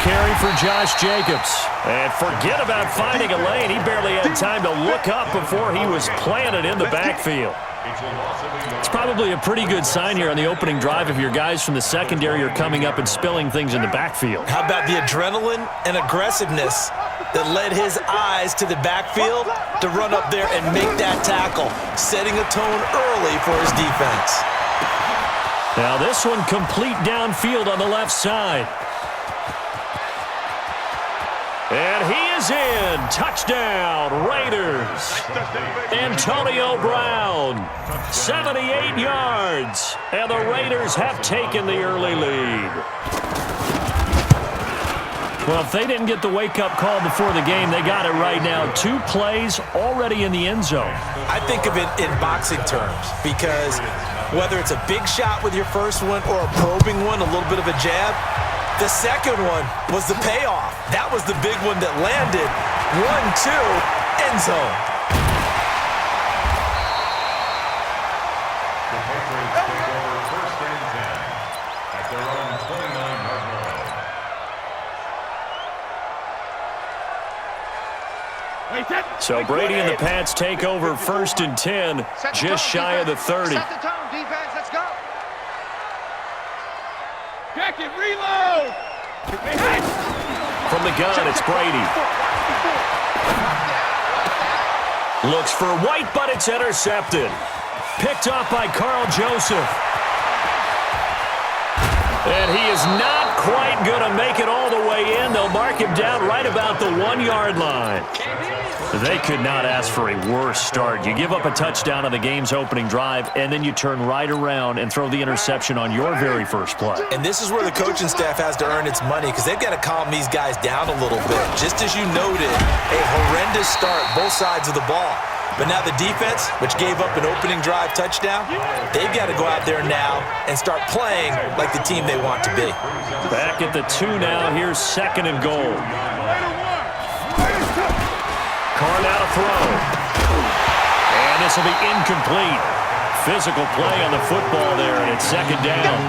carry for Josh Jacobs. And forget about finding a lane. He barely had time to look up before he was planted in the backfield. It's probably a pretty good sign here on the opening drive if your guys from the secondary are coming up and spilling things in the backfield. How about the adrenaline and aggressiveness that led his eyes to the backfield to run up there and make that tackle, setting a tone early for his defense. Now this one complete downfield on the left side. And he is in. Touchdown, Raiders. Antonio Brown, 78 yards. And the Raiders have taken the early lead. Well, if they didn't get the wake-up call before the game, they got it right now. 2 plays already in the end zone. I think of it in boxing terms because whether it's a big shot with your first one or a probing one, a little bit of a jab, the second one was the payoff. That was the big one that landed. 1-2, end zone. The Patriots take over first and 10 at their own 29-yard line. So Brady and the Pats take over first and 10, just shy of the 30. Set the tone, defense. Let's go. Check it, reload. From the gun, it's Brady. Looks for White, but it's intercepted. Picked off by Carl Joseph. And he is not quite going to make it all the way in. They'll mark him down right about the 1-yard line. They could not ask for a worse start. You give up a touchdown on the game's opening drive, and then you turn right around and throw the interception on your very first play. And this is where the coaching staff has to earn its money because they've got to calm these guys down a little bit. Just as you noted, a horrendous start, both sides of the ball. But now the defense, which gave up an opening drive touchdown, they've got to go out there now and start playing like the team they want to be. Back at the 2 now. Here's 2nd and goal. Carr now to throw. And this will be incomplete. Physical play on the football there, and it's 2nd down.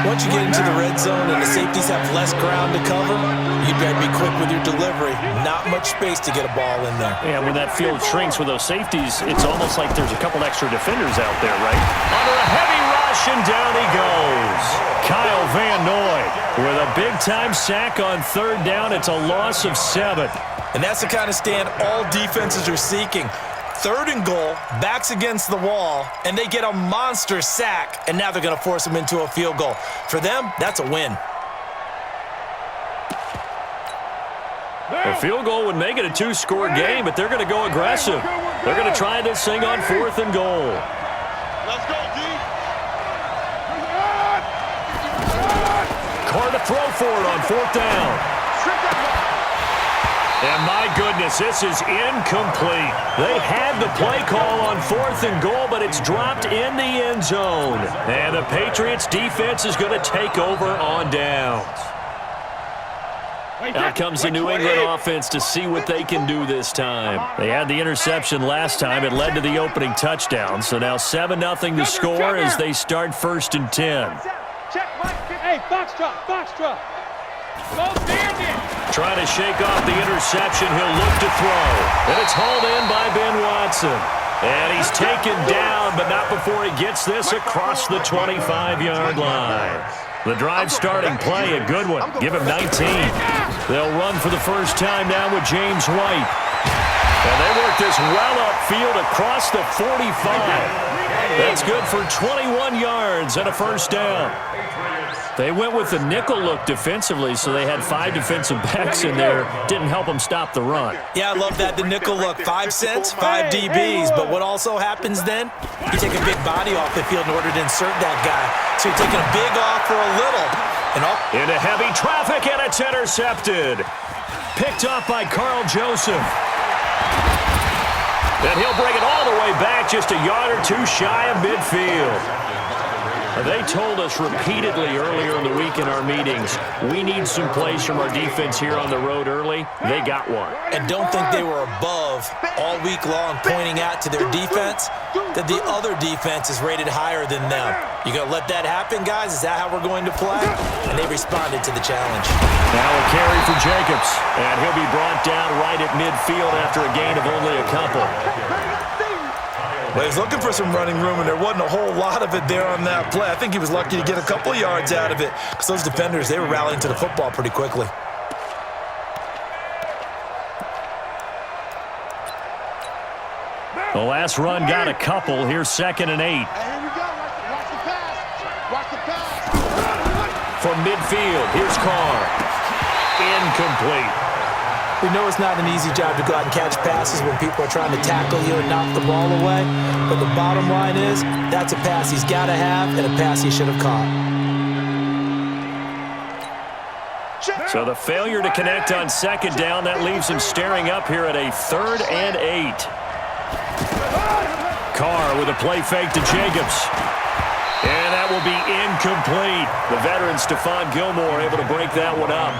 Once you get into the red zone and the safeties have less ground to cover, you better be quick with your delivery. Not much space to get a ball in there. Yeah, when that field shrinks with those safeties, it's almost like there's a couple extra defenders out there, right? Under a heavy rush, and down he goes. Kyle Van Noy with a big-time sack on 3rd down. It's a loss of 7. And that's the kind of stand all defenses are seeking. 3rd and goal, backs against the wall, and they get a monster sack, and now they're going to force them into a field goal. For them, that's a win. A field goal would make it a 2-score game, but they're going to go aggressive. They're going to try this thing on 4th and goal. Let's go, D. Carr to throw for it on 4th down. And my goodness, this is incomplete. They had the play call on 4th and goal, but it's dropped in the end zone. And the Patriots defense is going to take over on downs. Out comes the New England offense to see what they can do this time. They had the interception last time. It led to the opening touchdown. So now 7-0 the score as they start 1st and 10. Hey, box drop. Go Trying to shake off the interception. He'll look to throw. And it's hauled in by Ben Watson. And he's taken down, but not before he gets this across the 25-yard line. The drive starting play, a good one. Give him 19. They'll run for the first time now with James White. And they work this well upfield across the 45. That's good for 21 yards and a 1st down. They went with the nickel look defensively, so they had 5 defensive backs in there. Didn't help them stop the run. Yeah, I love that, the nickel look. 5 cents, 5 DBs. But what also happens then? You take a big body off the field in order to insert that guy. So you're taking a big off for a little. And off. Into heavy traffic, and it's intercepted. Picked off by Carl Joseph. And he'll bring it all the way back, just a yard or 2 shy of midfield. They told us repeatedly earlier in the week in our meetings, we need some plays from our defense here on the road early. They got one. And don't think they were above all week long pointing out to their defense that the other defense is rated higher than them. You going to let that happen, guys? Is that how we're going to play? And they responded to the challenge. Now a carry for Jacobs, and he'll be brought down right at midfield after a gain of only a couple. Well, he was looking for some running room, and there wasn't a whole lot of it there on that play. I think he was lucky to get a couple of yards out of it because those defenders, they were rallying to the football pretty quickly. The last run got a couple. Here's 2nd and 8. Here we go. Watch the pass. Watch the pass. From midfield, here's Carr. Incomplete. We know it's not an easy job to go out and catch passes when people are trying to tackle you and knock the ball away. But the bottom line is, that's a pass he's got to have and a pass he should have caught. So the failure to connect on 2nd down, that leaves him staring up here at a 3rd and 8. Carr with a play fake to Jacobs. And that will be incomplete. The veteran Stephon Gilmore able to break that one up.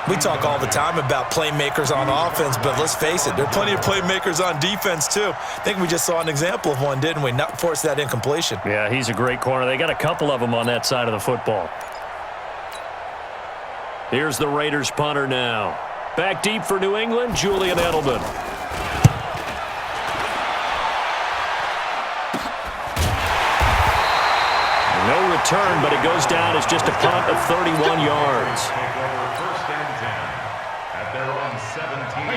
We talk all the time about playmakers on offense, but let's face it, there are plenty of playmakers on defense too. I think we just saw an example of one, didn't we? Not force that incompletion. Yeah, he's a great corner. They got a couple of them on that side of the football. Here's the Raiders punter now. Back deep for New England, Julian Edelman. No return, but it goes down as just a punt of 31 yards.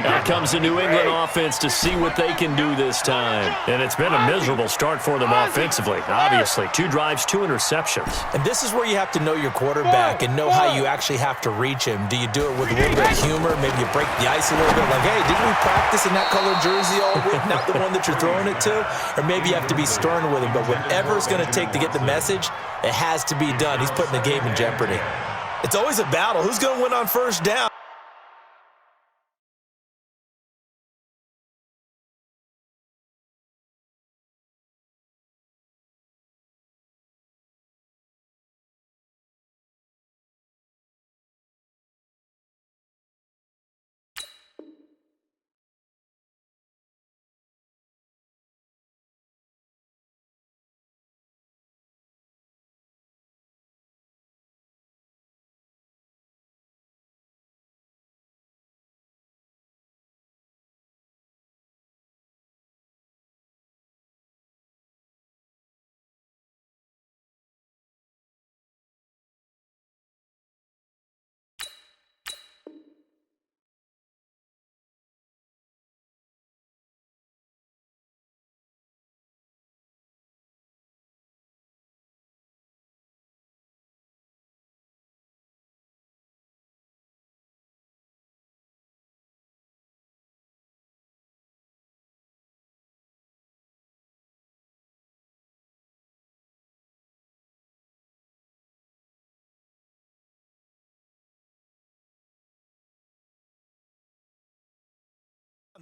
Out comes the New England offense to see what they can do this time. And it's been a miserable start for them offensively, obviously. 2 drives, 2 interceptions. And this is where you have to know your quarterback and know how you actually have to reach him. Do you do it with a little bit of humor? Maybe you break the ice a little bit. Like, hey, didn't we practice in that colored jersey all week? Not the one that you're throwing it to? Or maybe you have to be stern with him. But whatever it's going to take to get the message, it has to be done. He's putting the game in jeopardy. It's always a battle. Who's going to win on 1st down?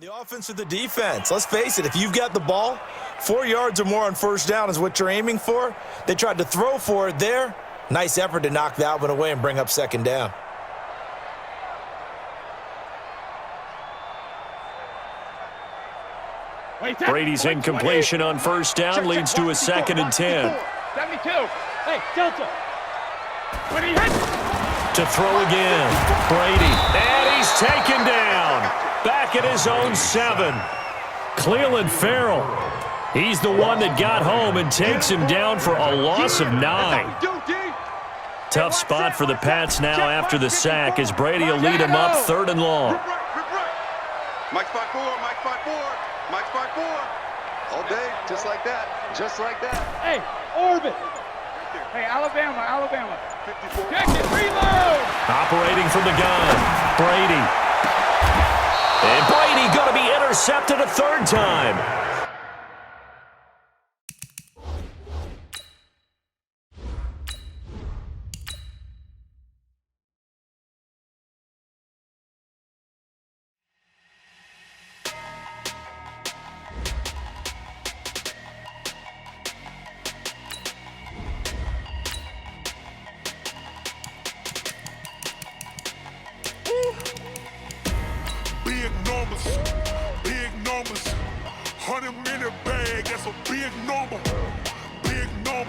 The offense or the defense. Let's face it, if you've got the ball, 4 yards or more on 1st down is what you're aiming for. They tried to throw for it there. Nice effort to knock that one away and bring up 2nd down. Brady's incompletion on 1st down leads to a 2nd and 10. 72. Hey, Delta. When he hits. To throw again. Brady. And he's taken down. Back at his own 7. Cleveland Farrell. He's the one that got home and takes him down for a loss of 9. Tough spot for the Pats now after the sack as Brady will lead him up 3rd and long. Mike spot 4, Mike spot 4, Mike spot 4. All day, just like that, just like that. Hey, orbit. Hey, Alabama, Alabama. 54. Check it, reload. Operating from the gun, Brady. And Brady going to be intercepted a 3rd time.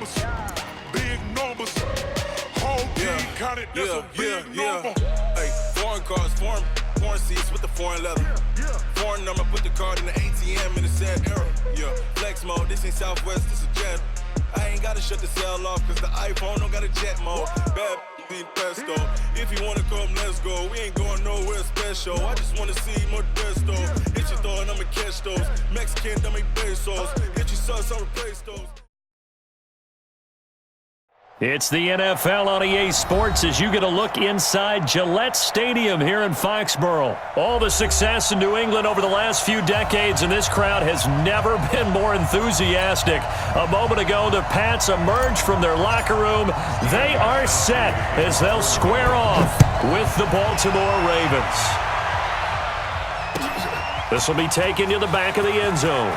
numbers. Big numbers. Whole team counted, that's a big number. Hey, foreign cars, foreign seats with the foreign leather. Foreign number, put the card in the ATM in the sad era. Yeah, flex mode, this ain't Southwest, this a jet. I ain't gotta shut the cell off, cause the iPhone don't got a jet mode. Bad in pesto. If you wanna come, let's go. We ain't going nowhere special. I just wanna see more desto. Hit your throw and I'ma catch those. Mexican, I'ma make pesos. Hit your sauce, I'll replace those. It's the NFL on EA Sports as you get a look inside Gillette Stadium here in Foxborough. All the success in New England over the last few decades, and this crowd has never been more enthusiastic. A moment ago, the Pats emerged from their locker room. They are set as they'll square off with the Baltimore Ravens. This will be taken to the back of the end zone.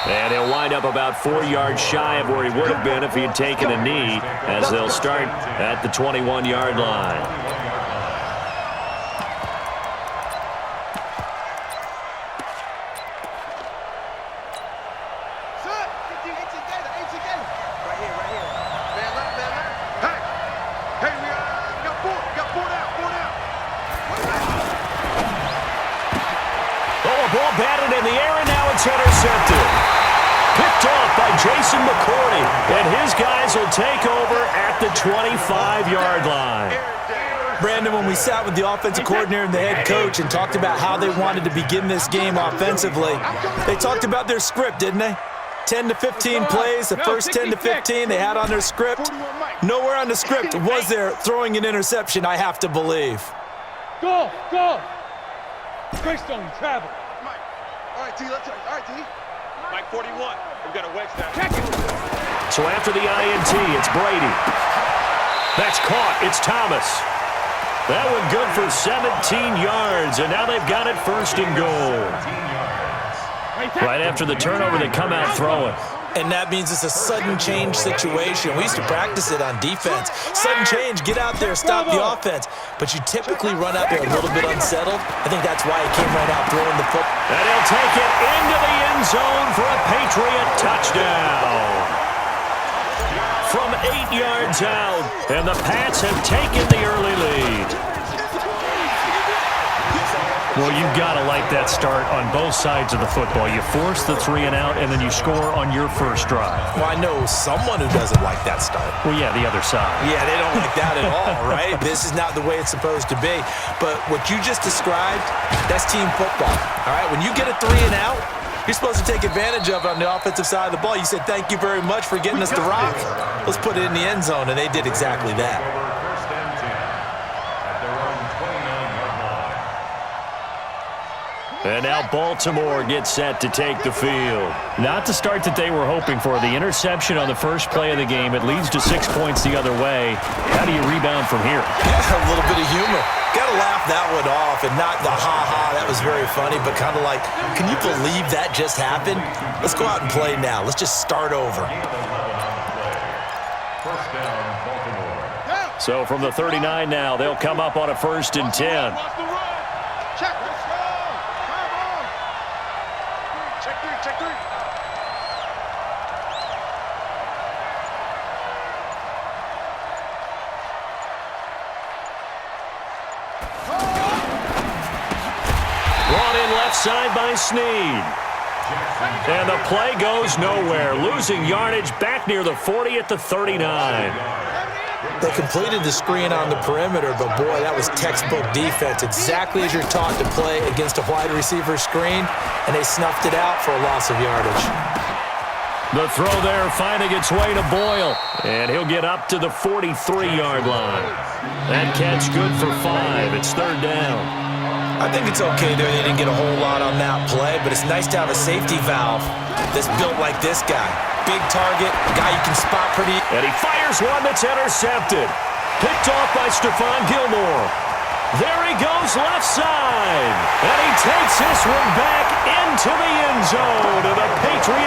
And he'll wind up about 4 yards shy of where he would have been if he had taken a knee, as they'll start at the 21-yard line. Hey, we got four down. Oh, a ball batted in the air, and now it's intercepted. Picked off by Jason McCourty, and his guys will take over at the 25-yard line. Brandon, when we sat with the offensive coordinator and the head coach and talked about how they wanted to begin this game offensively, they talked about their script, didn't they? 10 to 15 plays, the first 10 to 15 they had on their script. Nowhere on the script was there throwing an interception, I have to believe. Go! Greystone, travel. Mike. All right, T, let's go. All right, T. Mike 41. We've got a wedge down. Check it. So after the INT, it's Brady. That's caught. It's Thomas. That one good for 17 yards, and now they've got it first and goal. Right after the turnover, they come out throwing. And that means it's a sudden change situation. We used to practice it on defense. Sudden change, get out there, stop the offense. But you typically run out there a little bit unsettled. I think that's why he came right out throwing the football. And he'll take it into the end zone for a Patriot touchdown. From 8 yards out, and the Pats have taken the early lead. Well, you've got to like that start on both sides of the football. You force the 3 and out, and then you score on your first drive. Well, I know someone who doesn't like that start. Well, yeah, the other side. Yeah, they don't like that at all, right? This is not the way it's supposed to be. But what you just described, that's team football, all right? When you get a 3 and out, you're supposed to take advantage of it on the offensive side of the ball. You said, thank you very much for getting us the rock. Let's put it in the end zone, and they did exactly that. First and 10 at their own 29-yard line. And now Baltimore gets set to take the field. Not the start that they were hoping for. The interception on the first play of the game. It leads to 6 points the other way. How do you rebound from here? A little bit of humor. Got to laugh that one off and not the ha-ha. That was very funny, but kind of like, can you believe that just happened? Let's go out and play now. Let's just start over. First down, Baltimore. So from the 39 now, they'll come up on a 1st and 10. Check. Let's go. Come on. Check three. Brought in left side by Snead. And the play goes nowhere. Losing yardage back near the 40 at the 39. They completed the screen on the perimeter, but boy, that was textbook defense. Exactly as you're taught to play against a wide receiver screen, and they snuffed it out for a loss of yardage. The throw there finding its way to Boyle, and he'll get up to the 43-yard line. That catch good for 5. It's 3rd down. I think it's okay there. They didn't get a whole lot on that play, but it's nice to have a safety valve that's built like this guy. Big target, guy you can spot pretty. And he fires one that's intercepted. Picked off by Stephon Gilmore. There he goes left side. And he takes this one back into the end zone. And the Patriots